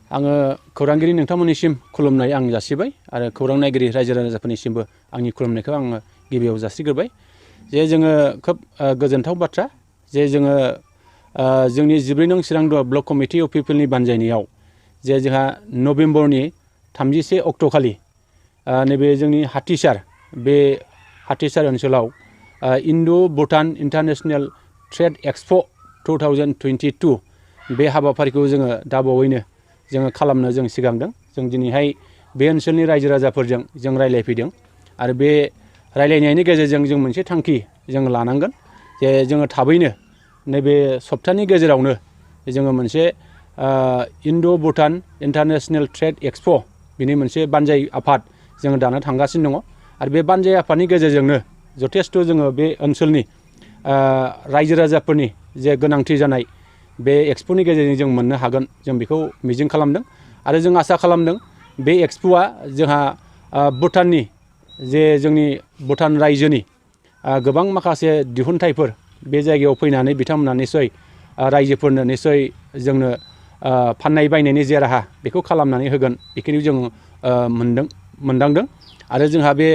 आङो खौरांगिरि नोंथांमोननिसिम खुलुमनाय आं जासिबाय आरो खौरां नायगिरि रायजो राजाफोरनिसिमबो आंनि खुलुमनायखौ आङो गिबियाव जासिग्रोबाय जे जोङो खोब गोजोनथाव बाथ्रा जे जोङो जोंनि 14 नं चिरां ब्लक कमिटि UPPL नि बानजायनायाव जे जोंहा नभेम्बरनि 31 अक्ट'खालि नैबे जोंनि हाथिसार बे हाथिसार ओनसोलाव इन्ड' भुटान इन्टारनेशनेल ट्रेड एक्सप' 2022 बे हाबाफारिखौ जोङो दाबावैनो जोङो खालामनो जों सिगांदों जों दिनैहाय बे ओनसोलनि रायजो राजाफोरजों जों रायलायफैदों आरो बे रायलायनायनि गेजेरजों जों मोनसे थांखि जों लानांगोन जे जोङो थाबैनो नैबे सप्तानि गेजेरावनो जोङो मोनसे इन्ड' भुटान इन्टारनेशनेल ट्रेड एक्सप' बिनि मोनसे बानजाय आफाद जोङो दानो थांगासिनो दङ आरो बे बानजाय आफादनि गेजेरजोंनो जथेस्थ' जोङो बे ओनसोलनि रायजो राजाफोरनि जे गोनांथि जानाय बे एक्सप'नि गेजेरजों जों मोननो हागोन जों बेखौ मिजिं खालामदों आरो जों आसा खालामदों बे एक्सप'आ जोंहा भुटाननि जे जोंनि भुटान रायजोनि गोबां माखासे दिहुनथाइफोर बे जायगायाव फैनानै बिथांमोना निसय रायजोफोरनो निसय जोंनो फाननाय बायनायनि जे राहा बेखौ खालामनानै होगोन बेखिनि जों मोनदांदों आरो जोंहा बे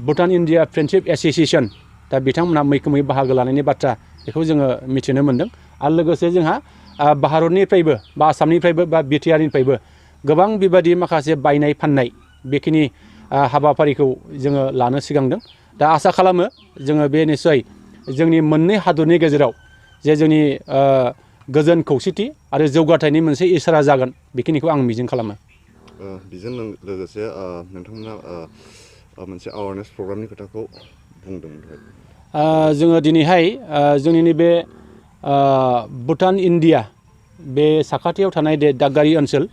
भुटान इन्डिया फ्रेन्डशिप एस'सिएशन दा बिथांमोनहा मैखोमै बाहागो लानायनि बाथ्रा बेखौ जोङो मिथिनो मोनदों आरो लोगोसे जोंहा भारतनिफ्रायबो बा आसामनिफ्रायबो बा बिटिआरनिफ्रायबो गोबां बेबायदि माखासे बायनाय फाननाय बेखिनि हाबाफारिखौ जोङो लानो सिगांदों दा आसा खालामो जोङो बे निस्सय जोंनि मोननै हादरनि गेजेराव जे जोंनि गोजोन खौसेथि आरो जौगाथायनि मोनसे इसारा जागोन बेखिनिखौ आं मिजिं खालामो बेजों लोगोसे नोंथांमोना मोनसे एवारनेस प्रग्रामनि खोथाखौ बुंदोंमोन जोङो दिनैहाय जोंनि नैबे भुटान इन्डिया बे साखाथियाव थानाय दागगारि ओनसोल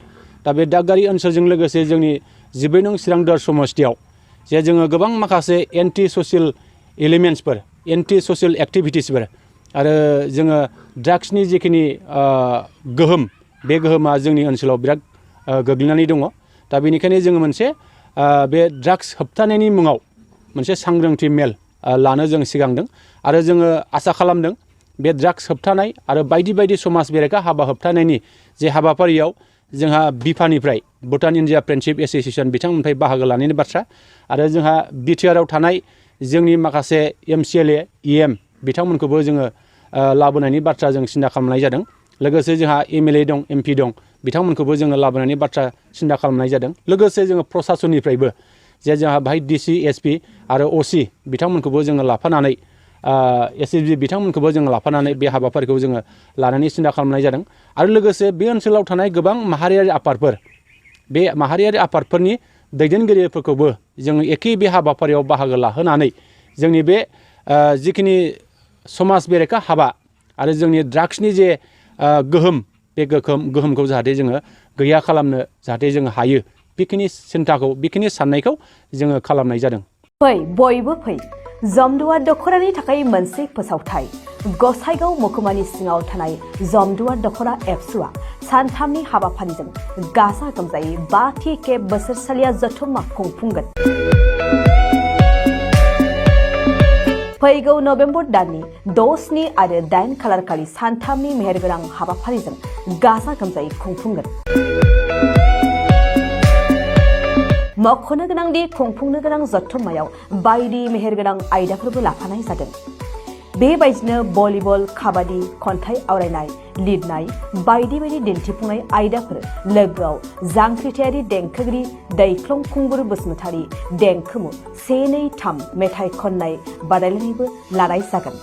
दा बे दागगारि ओनसोलजों लोगोसे जोंनि 14 नं चिरां समस्तियाव जे जोङो गोबां माखासे एन्टि ससियेल एलिमेन्ट्सफोर एन्टि ससियेल एक्टिभिटिसफोर आरो जोङो ड्राग्सनि जिखिनि गोहोम बे गोहोमा जोंनि ओनसोलाव बिराद गोग्लैनानै दङ दा बेनिखायनो जोङो मोनसे बे ड्राग्स होबथानायनि मुङाव मोनसे सांग्रांथि मेल लानो जों सिगांदों आरो जोङो आसा खालामदों बे ड्राग्स होबथानाय आरो बायदि बायदि समाज बेरेखा हाबा होबथानायनि जे हाबाफारियाव जोंहा बिफानिफ्राय भुटान इन्डिया फ्रेन्डशिप एस'सिएशन बिथांमोननिफ्राय बाहागो लानायनि बाथ्रा आरो जोंहा बिटिआरआव थानाय जोंनि माखासे MCLA EM बिथांमोनखौबो जोङो लाबोनायनि बाथ्रा जों सिन्था खालामनाय जादों लोगोसे जोंहा MLA दं MP दं बिथांमोनखौबो जोङो लाबोनायनि बाथ्रा सिन्था खालामनाय जादों लोगोसे जोङो प्रसासननिफ्रायबो जे जोंहा बाहाय DC SP आरो OC बिथांमोनखौबो जोङो लाफानानै SSB बिथांमोनखौबो जोङो लाफानानै बे हाबाफारिखौ जोङो लानानै सिन्था खालामनाय जादों आरो लोगोसे बे ओनसोलाव थानाय गोबां माहारियारि आफादफोर बे माहारियारि आफादफोरनि दैदेनगिरिफोरखौबो जोङो एखे बे हाबाफारियाव बाहागो लाहोनानै जोंनि बे जिखिनि समाज बेरेखा हाबा आरो जोंनि ड्राग्सनि जे गोहोम बे गोहोमखौ जाहाथे जोङो गैया खालामनो जाहाथे जोङो हायो बेखिनि सिन्थाखौ बेखिनि साननायखौ जोङो खालामनाय जादों फै बयबो फै जमदुवा दख'रानि थाखाय मोनसे फोसावथाय गसाइगाव महकुमानि सिङाव थानाय जमदुवा दख'रा एबसुआ सानथामनि हाबाफारिजों गाजा गोमजायै 5थि खेब बोसोरसालिया जथुम्मा खुंफुंगोन फैगौ नभेम्बर दाननि 6, 7 आरो 8 खालारखालि सानथामनि मेहेरगोनां हाबाफारिजों गाजा गोमजायै खुंफुंगोन मख'नो गोनांदि खुंफुंनो गोनां जथुम्मायाव बायदि मेहेरगोनां आयदाफोरबो लाफानाय जादों बेबायदिनो भलिबल काबादि खन्थाइ आवरायनाय लिरनाय बायदि बायदि दिन्थिफुंनाय आयदाफोर लोगोआव जांख्रिथायारि देंखोगिरि दैख्लं खुंगुर बसुमतारी देंखोमु 1, 2, 3 मेथाइ खननाय बादायलायनायबो लानाय जागोन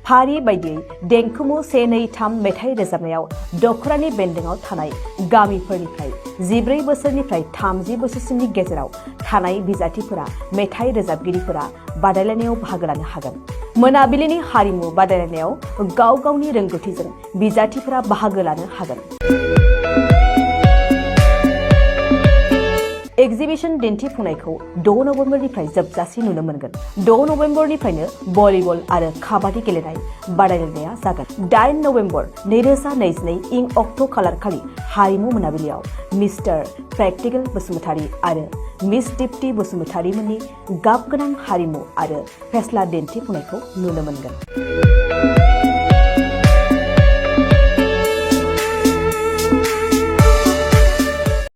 फारि बायदियै देंखोमु 1, 2, 3 मेथाइ रोजाबनायाव दख'रानि बेन्दोंआव थानाय गामिफोरनिफ्राय 14 बोसोरनिफ्राय 30 बोसोरसिमनि गेजेराव थानाय बिजाथिफोरा मेथाइ रोजाबगिरिफोरा बादायलायनायाव बाहागो लानो हागोन मोनाबिलिनि हारिमु बादायलायनायाव गाव गावनि रोंगौथिजों बिजाथिफोरा बाहागो लानो हागोन एक्जिबिशन दिन्थिफुंनायखौ 6 नभेम्बरनिफ्राय जोबजासिम नुनो मोनगोन 6 नभेम्बरनिफ्रायनो भलिबल आरो काबादि गेलेनाय बादायलायनाया जागोन 8 नभेम्बर 2022 इं अक्ट' खालारखालि हारिमु मोनाबिलियाव मिस्टार प्रेक्टिकल बसुमतारी आरो मिस दीप्ति बसुमतारीमोननि गाबगोनां हारिमु आरो फेस्ला दिन्थिफुंनायखौ नुनो मोनगोन